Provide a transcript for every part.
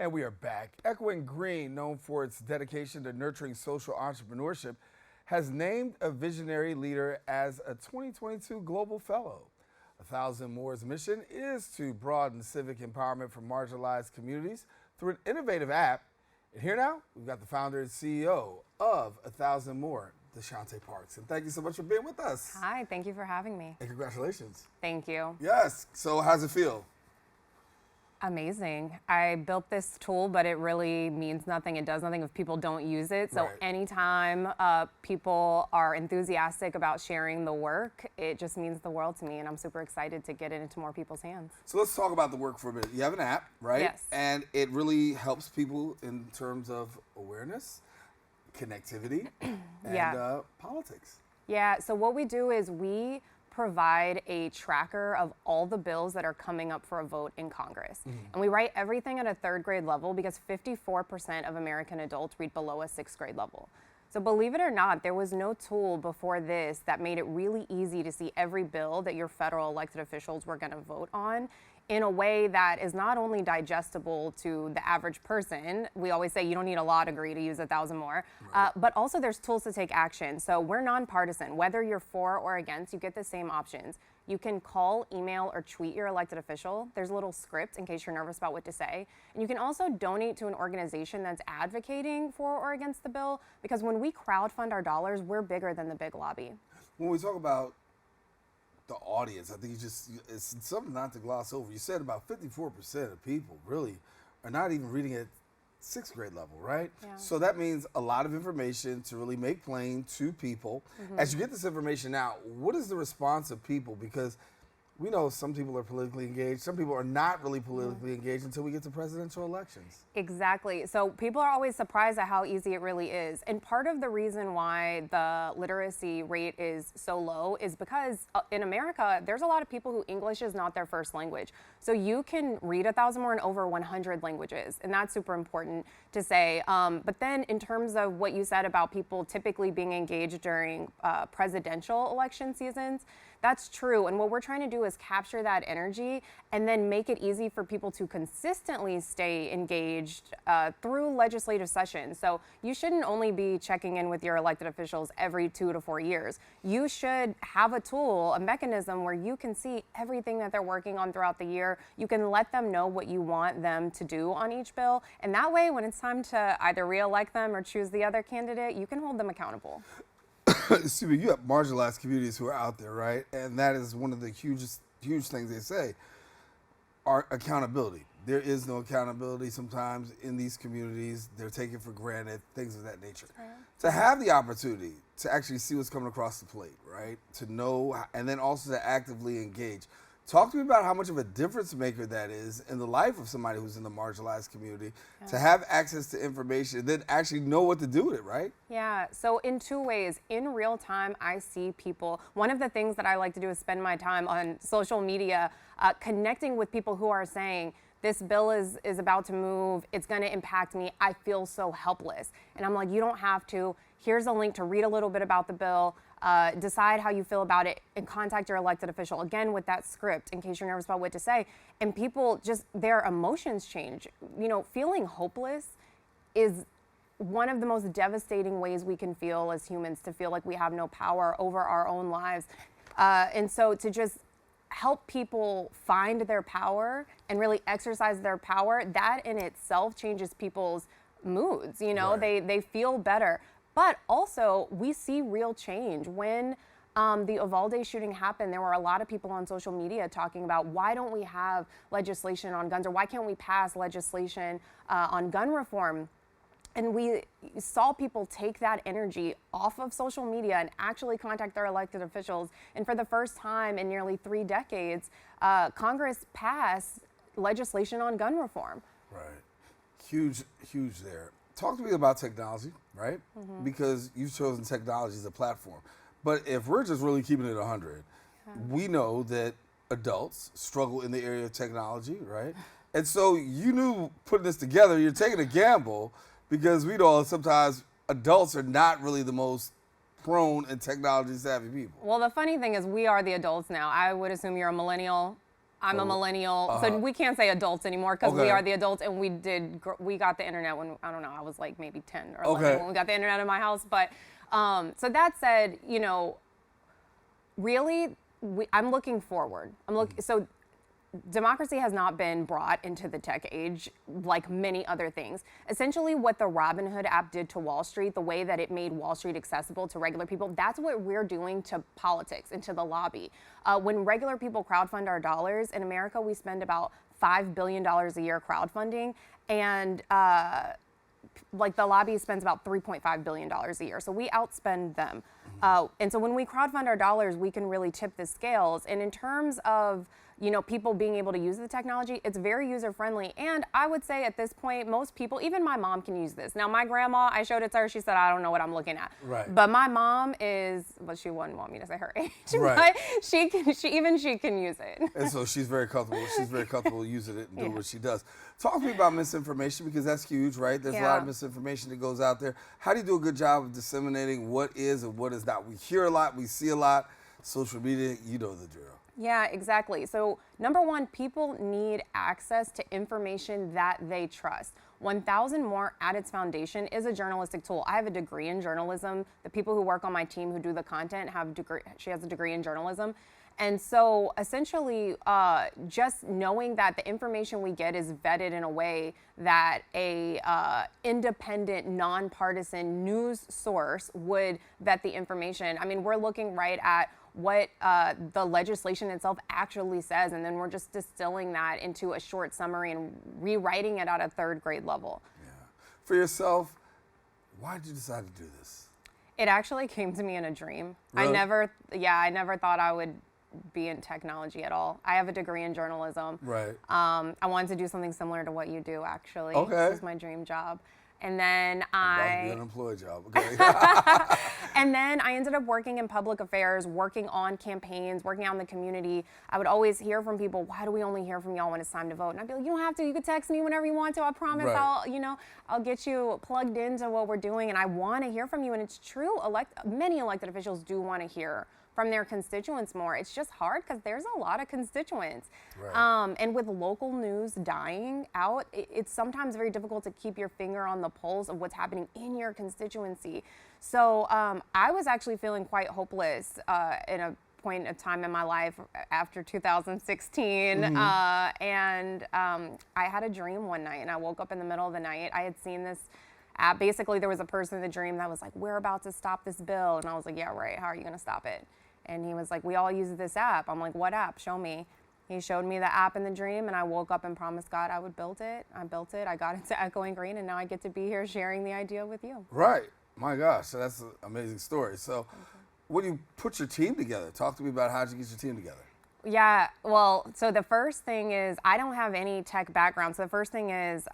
And we are back. Echoing Green, known for its dedication to nurturing social entrepreneurship, has named a visionary leader as a 2022 Global Fellow. 1,000 More's mission is to broaden civic empowerment for marginalized communities through an innovative app. And here now, we've got the founder and CEO of 1,000 More, Deshante Parks. And thank you so much for being with us. Hi, thank you for having me. And congratulations. Thank you. Yes. So how's it feel? Amazing. I built this tool, but it really means nothing. It does nothing if people don't use it. So anytime people are enthusiastic about sharing the work, it just means the world to me. And I'm super excited to get it into more people's hands. So let's talk about the work for a minute. You have an app, right? Yes. And it really helps people in terms of awareness, connectivity, and politics. Yeah, so what we do is we provide a tracker of all the bills that are coming up for a vote in Congress. And we write everything at a third grade level because 54% of American adults read below a sixth grade level. So believe it or not, there was no tool before this that made it really easy to see every bill that your federal elected officials were going to vote on in a way that is not only digestible to the average person. We always say you don't need a law degree to use 1,000 More, but also there's tools to take action. So we're nonpartisan. Whether you're for or against, you get the same options. You can call, email, or tweet your elected official. There's a little script in case you're nervous about what to say. And you can also donate to an organization that's advocating for or against the bill, because when we crowdfund our dollars, we're bigger than the big lobby. When we talk about the audience, I think it's something not to gloss over. You said about 54% of people really are not even reading at sixth grade level, right? Yeah. So that means a lot of information to really make plain to people. As you get this information out, what is the response of people? Because we know some people are politically engaged, some people are not really politically engaged until we get to presidential elections. Exactly. So people are always surprised at how easy it really is. And part of the reason why the literacy rate is so low is because in America, there's a lot of people who English is not their first language. So you can read 1,000 More in over 100 languages, and that's super important to say. But then in terms of what you said about people typically being engaged during presidential election seasons, that's true. And what we're trying to do is capture that energy and then make it easy for people to consistently stay engaged through legislative sessions. So you shouldn't only be checking in with your elected officials every 2 to 4 years. You should have a tool, a mechanism where you can see everything that they're working on throughout the year. You can let them know what you want them to do on each bill. And that way, when it's time to either re-elect them or choose the other candidate, you can hold them accountable. Excuse me, you have marginalized communities who are out there, right? And that is one of the huge things they say, are accountability. There is no accountability sometimes in these communities. They're taken for granted, things of that nature. To have the opportunity to actually see what's coming across the plate, right? To know, and then also to actively engage. Talk to me about how much of a difference maker that is in the life of somebody who's in the marginalized community, to have access to information, then actually know what to do with it, right? Yeah, so in 2 ways. In real time, I see people. One of the things that I like to do is spend my time on social media connecting with people who are saying, this bill is about to move, it's gonna impact me, I feel so helpless. And I'm like, you don't have to. Here's a link to read a little bit about the bill, decide how you feel about it, and contact your elected official, again, with that script in case you're nervous about what to say. And people just, their emotions change. You know, feeling hopeless is one of the most devastating ways we can feel as humans, to feel like we have no power over our own lives. And so to just help people find their power and really exercise their power, that in itself changes people's moods. You know, they feel better. But also, we see real change. When the Uvalde shooting happened, there were a lot of people on social media talking about, why don't we have legislation on guns, or why can't we pass legislation on gun reform? And we saw people take that energy off of social media and actually contact their elected officials. And for the first time in nearly 3 decades, Congress passed legislation on gun reform. Right. Huge there. Talk to me about technology, right? Because you've chosen technology as a platform. But if we're just really keeping it 100, we know that adults struggle in the area of technology, right? And so you knew putting this together, you're taking a gamble, because we know sometimes adults are not really the most prone and technology savvy people. Well, the funny thing is we are the adults now. I would assume you're a millennial. I'm a millennial, so we can't say adults anymore because we Okay. are the adults, and we got the internet when, I don't know, I was like maybe 10 or 11 Okay. when we got the internet in my house. But so that said, really, I'm looking forward. So democracy has not been brought into the tech age like many other things. Essentially, what the Robinhood app did to Wall Street, the way that it made Wall Street accessible to regular people, that's what we're doing to politics and to the lobby. When regular people crowdfund our dollars, in America, we spend about $5 billion a year crowdfunding, and like the lobby spends about $3.5 billion a year. So we outspend them. And so when we crowdfund our dollars, we can really tip the scales. And in terms of people being able to use the technology, it's very user friendly. And I would say at this point, most people, even my mom, can use this. Now, my grandma, I showed it to her. She said, I don't know what I'm looking at. Right. But my mom she wouldn't want me to say her age. Right. But she can use it. And so she's very comfortable. She's very comfortable using it and doing what she does. Talk to me about misinformation, because that's huge, right? There's a lot of misinformation that goes out there. How do you do a good job of disseminating what is and what is not? We hear a lot, we see a lot. Social media, you know the drill. Yeah, exactly. So number one, people need access to information that they trust. 1000 More at its foundation is a journalistic tool. I have a degree in journalism. The people who work on my team who do the content she has a degree in journalism. And so essentially, just knowing that the information we get is vetted in a way that a independent, nonpartisan news source would vet the information. I mean, we're looking right at what the legislation itself actually says, and then we're just distilling that into a short summary and rewriting it at a third grade level. Yeah. For yourself, why did you decide to do this? It actually came to me in a dream. Really? I never thought I would be in technology at all. I have a degree in journalism. Right. I wanted to do something similar to what you do, actually. Okay. This is my dream job. And then About to be an unemployed job, okay? And then I ended up working in public affairs, working on campaigns, working out in the community. I would always hear from people, why do we only hear from y'all when it's time to vote? And I'd be like, you don't have to. You can text me whenever you want to. I promise Right. I'll get you plugged into what we're doing. And I want to hear from you. And it's true. Many elected officials do want to hear from their constituents more. It's just hard because there's a lot of constituents. Right. And with local news dying out, it's sometimes very difficult to keep your finger on the pulse of what's happening in your constituency. So I was actually feeling quite hopeless in a point of time in my life after 2016. And I had a dream one night, and I woke up in the middle of the night. I had seen this app. Basically, there was a person in the dream that was like, we're about to stop this bill. And I was like, yeah, right. How are you going to stop it? And he was like, we all use this app. I'm like, what app? Show me. He showed me the app in the dream, and I woke up and promised God I would build it. I built it. I got into Echoing Green, and now I get to be here sharing the idea with you. Right. My gosh, so that's an amazing story. So when you put your team together, talk to me about how did you get your team together? Yeah, well, so the first thing is I don't have any tech background. So the first thing is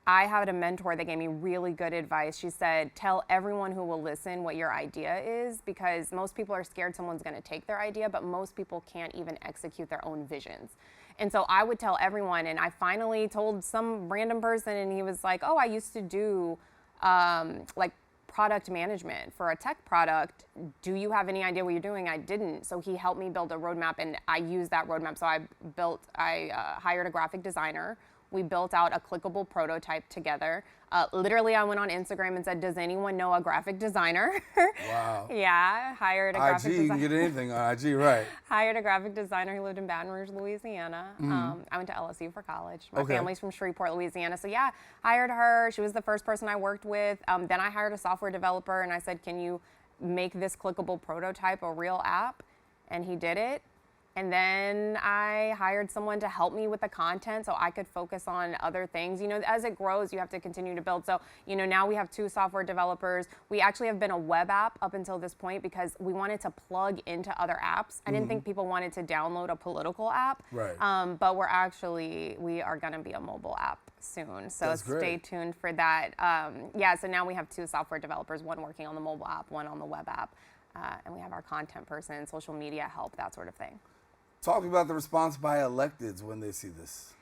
I had a mentor that gave me really good advice. She said, tell everyone who will listen what your idea is, because most people are scared someone's going to take their idea, but most people can't even execute their own visions. And so I would tell everyone, and I finally told some random person, and he was like, oh, I used to do like product management for a tech product. Do you have any idea what you're doing? I didn't. So he helped me build a roadmap, and I used that roadmap. So I hired a graphic designer. We built out a clickable prototype together. Literally, I went on Instagram and said, does anyone know a graphic designer? Wow. Yeah, hired a graphic designer. IG, you can get anything on IG, right. Hired a graphic designer who lived in Baton Rouge, Louisiana. I went to LSU for college. My Okay. family's from Shreveport, Louisiana. So yeah, hired her. She was the first person I worked with. Then I hired a software developer, and I said, can you make this clickable prototype a real app? And he did it. And then I hired someone to help me with the content so I could focus on other things. As it grows, you have to continue to build. So, now we have 2 software developers. We actually have been a web app up until this point because we wanted to plug into other apps. I didn't think people wanted to download a political app. Right. But we are going to be a mobile app soon. So That's stay great. tuned for that. So now we have 2 software developers, one working on the mobile app, one on the web app. And we have our content person, social media help, that sort of thing. Talk to me about the response by electeds when they see this.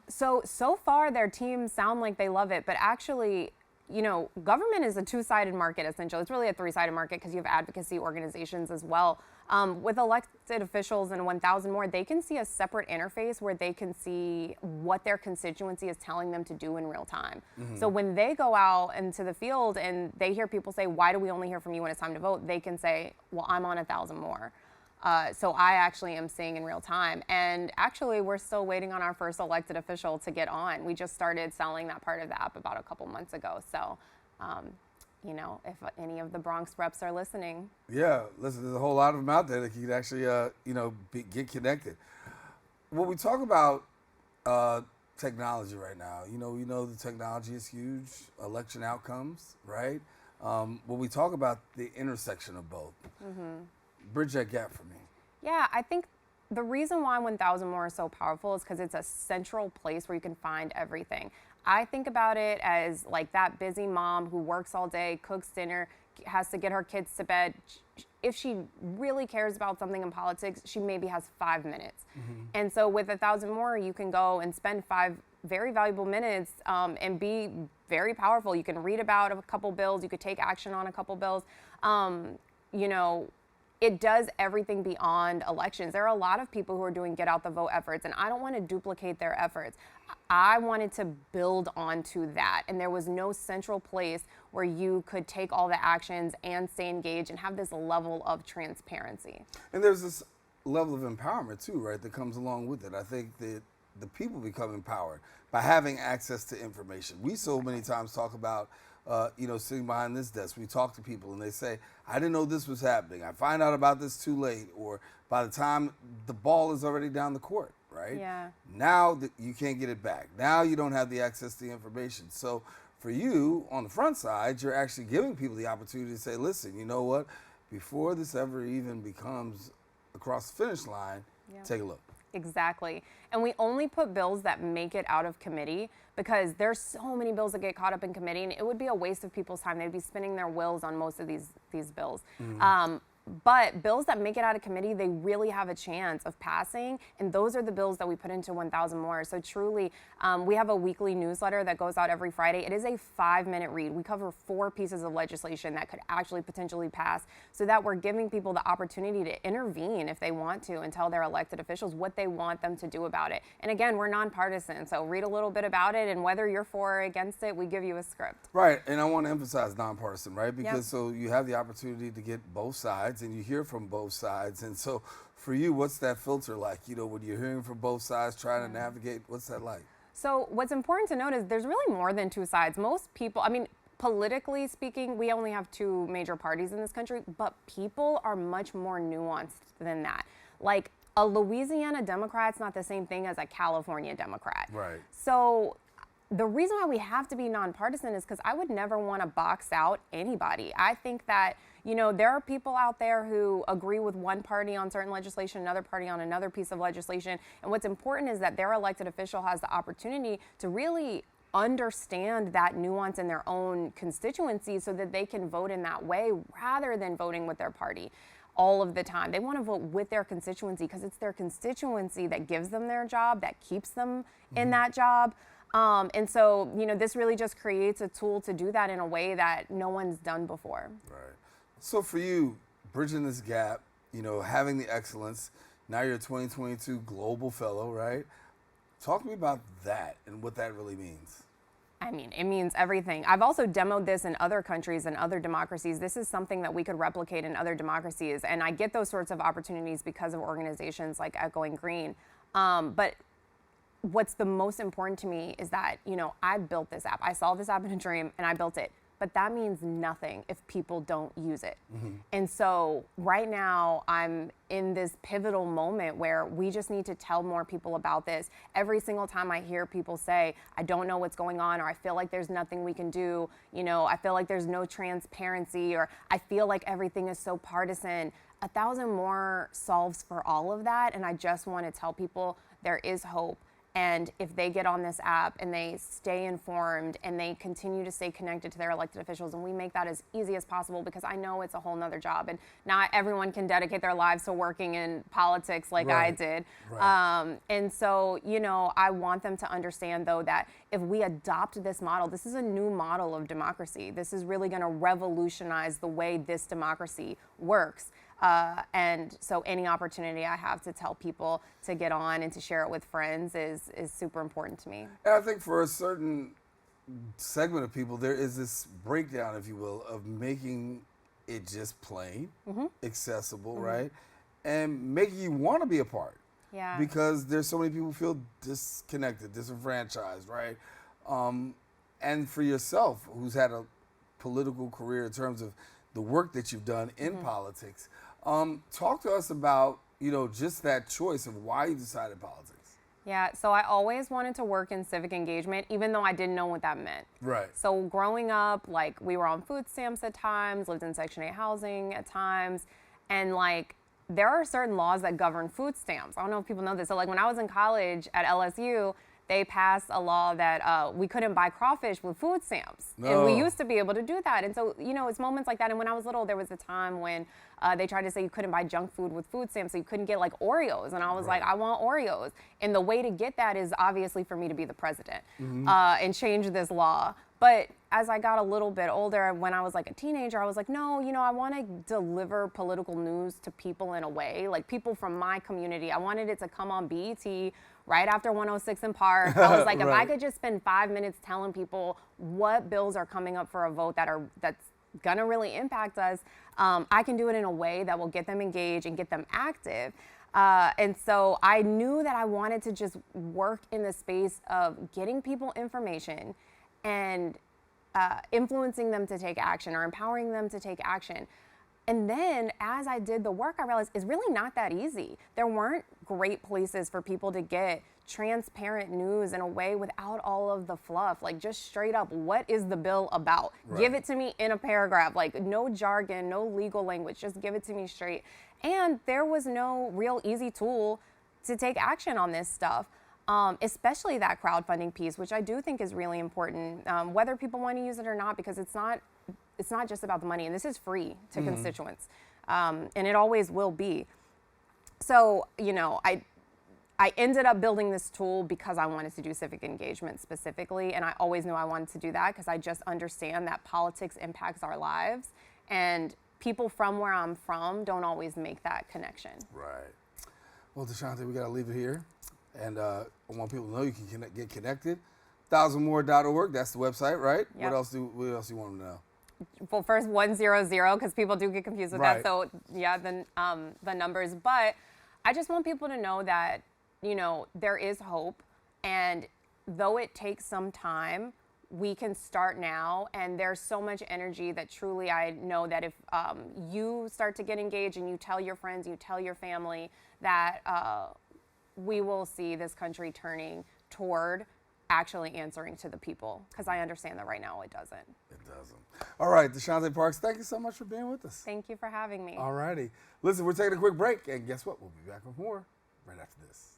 So far their teams sound like they love it, but actually, government is a two-sided market, essentially. It's really a three-sided market because you have advocacy organizations as well. With elected officials and 1,000 more, they can see a separate interface where they can see what their constituency is telling them to do in real time. So when they go out into the field and they hear people say, why do we only hear from you when it's time to vote? They can say, well, I'm on 1,000 more. So I actually am seeing in real time. And actually, we're still waiting on our first elected official to get on. We just started selling that part of the app about a couple months ago. So, if any of the Bronx reps are listening. Yeah, listen, there's a whole lot of them out there that can actually, get connected. When we talk about technology right now, we know the technology is huge, election outcomes, right? When we talk about the intersection of both, bridge that gap for me. Yeah, I think the reason why 1,000 more is so powerful is because it's a central place where you can find everything. I think about it as like that busy mom who works all day, cooks dinner, has to get her kids to bed. If she really cares about something in politics, she maybe has 5 minutes. And so with 1,000 more, you can go and spend 5 very valuable minutes and be very powerful. You can read about a couple bills. You could take action on a couple bills. It does everything beyond elections. There are a lot of people who are doing get out the vote efforts, and I don't want to duplicate their efforts. I wanted to build onto that, and there was no central place where you could take all the actions and stay engaged and have this level of transparency. And there's this level of empowerment too, right, that comes along with it. I think that the people become empowered by having access to information. We so many times talk about sitting behind this desk, we talk to people and they say, I didn't know this was happening. I find out about this too late, or by the time the ball is already down the court, right? Yeah. Now that you can't get it back. Now you don't have the access to the information. So for you, on the front side, you're actually giving people the opportunity to say, listen, you know what? Before this ever even becomes across the finish line, take a look. Exactly. And we only put bills that make it out of committee because there's so many bills that get caught up in committee, and it would be a waste of people's time. They'd be spinning their wills on most of these bills. But bills that make it out of committee, they really have a chance of passing, and those are the bills that we put into 1,000 more. So truly, we have a weekly newsletter that goes out every Friday. It is a 5-minute read. We cover 4 pieces of legislation that could actually potentially pass, so that we're giving people the opportunity to intervene if they want to and tell their elected officials what they want them to do about it. And again, we're nonpartisan, so read a little bit about it, and whether you're for or against it, we give you a script. Right, and I want to emphasize nonpartisan, right? Because so you have the opportunity to get both sides, and you hear from both sides. And so for you, what's that filter like? When you're hearing from both sides, trying to navigate, what's that like? So what's important to note is there's really more than 2 sides. Most people, politically speaking, we only have 2 major parties in this country, but people are much more nuanced than that. Like a Louisiana Democrat's not the same thing as a California Democrat. Right. So the reason why we have to be nonpartisan is because I would never want to box out anybody. I think that, there are people out there who agree with one party on certain legislation, another party on another piece of legislation. And what's important is that their elected official has the opportunity to really understand that nuance in their own constituency so that they can vote in that way rather than voting with their party all of the time. They want to vote with their constituency because it's their constituency that gives them their job, that keeps them in that job. And so, this really just creates a tool to do that in a way that no one's done before. Right. So for you, bridging this gap, having the excellence, now you're a 2022 Global Fellow, right? Talk to me about that and what that really means. It means everything. I've also demoed this in other countries and other democracies. This is something that we could replicate in other democracies. And I get those sorts of opportunities because of organizations like Echoing Green. But what's the most important to me is that, I built this app. I saw this app in a dream and I built it. But that means nothing if people don't use it. And so right now I'm in this pivotal moment where we just need to tell more people about this. Every single time I hear people say, I don't know what's going on, or I feel like there's nothing we can do, I feel like there's no transparency, or I feel like everything is so partisan. 1,000 more solves for all of that. And I just want to tell people there is hope. And if they get on this app and they stay informed and they continue to stay connected to their elected officials, and we make that as easy as possible, because I know it's a whole nother job and not everyone can dedicate their lives to working in politics like I did. Right. And so, you know, I want them to understand, though, that if we adopt this model, this is a new model of democracy. This is really going to revolutionize the way this democracy works. And so any opportunity I have to tell people to get on and to share it with friends is super important to me. And I think for a certain segment of people, there is this breakdown, if you will, of making it just plain, accessible, right? And making you want to be a part. Yeah. Because there's so many people who feel disconnected, disenfranchised, right? And for yourself, who's had a political career in terms of the work that you've done in politics, talk to us about, you know, just that choice of why you decided politics. Yeah, so I always wanted to work in civic engagement, even though I didn't know what that meant. Right. So growing up, like, we were on food stamps at times, lived in Section 8 housing at times, and like, there are certain laws that govern food stamps. I don't know if people know this. So like, when I was in college at LSU, they passed a law that we couldn't buy crawfish with food stamps. No. And we used to be able to do that. And so, you know, it's moments like that. And when I was little, there was a time when they tried to say you couldn't buy junk food with food stamps, so you couldn't get like Oreos. And I was like, I want Oreos. And the way to get that is obviously for me to be the president and change this law. But as I got a little bit older, when I was like a teenager, I was like, no, you know, I want to deliver political news to people in a way, like people from my community. I wanted it to come on BET right after 106 in Park. I was like, if I could just spend 5 minutes telling people what bills are coming up for a vote that's gonna really impact us, I can do it in a way that will get them engaged and get them active. And so I knew that I wanted to just work in the space of getting people information and influencing them to take action or empowering them to take action. And then as I did the work, I realized it's really not that easy. There weren't great places for people to get transparent news in a way without all of the fluff. Like, just straight up, what is the bill about? Right. Give it to me in a paragraph. Like, no jargon, no legal language, just give it to me straight. And there was no real easy tool to take action on this stuff. Especially that crowdfunding piece, which I do think is really important, whether people want to use it or not, because it's not just about the money, and this is free to constituents, and it always will be. So, you know, I ended up building this tool because I wanted to do civic engagement specifically, and I always knew I wanted to do that because I just understand that politics impacts our lives, and people from where I'm from don't always make that connection. Right. Well, Deshante, we got to leave it here. And I want people to know you can get connected. 1000more.org, that's the website, right? Yep. What else do you want them to know? Well, first 100, because people do get confused with that. So yeah, the numbers. But I just want people to know that, you know, there is hope, and though it takes some time, we can start now. And there's so much energy that truly I know that if you start to get engaged and you tell your friends, you tell your family, that we will see this country turning toward actually answering to the people, because I understand that right now it doesn't. It doesn't. All right, Deshante Parks, thank you so much for being with us. Thank you for having me. All righty. Listen, we're taking a quick break, and guess what? We'll be back with more right after this.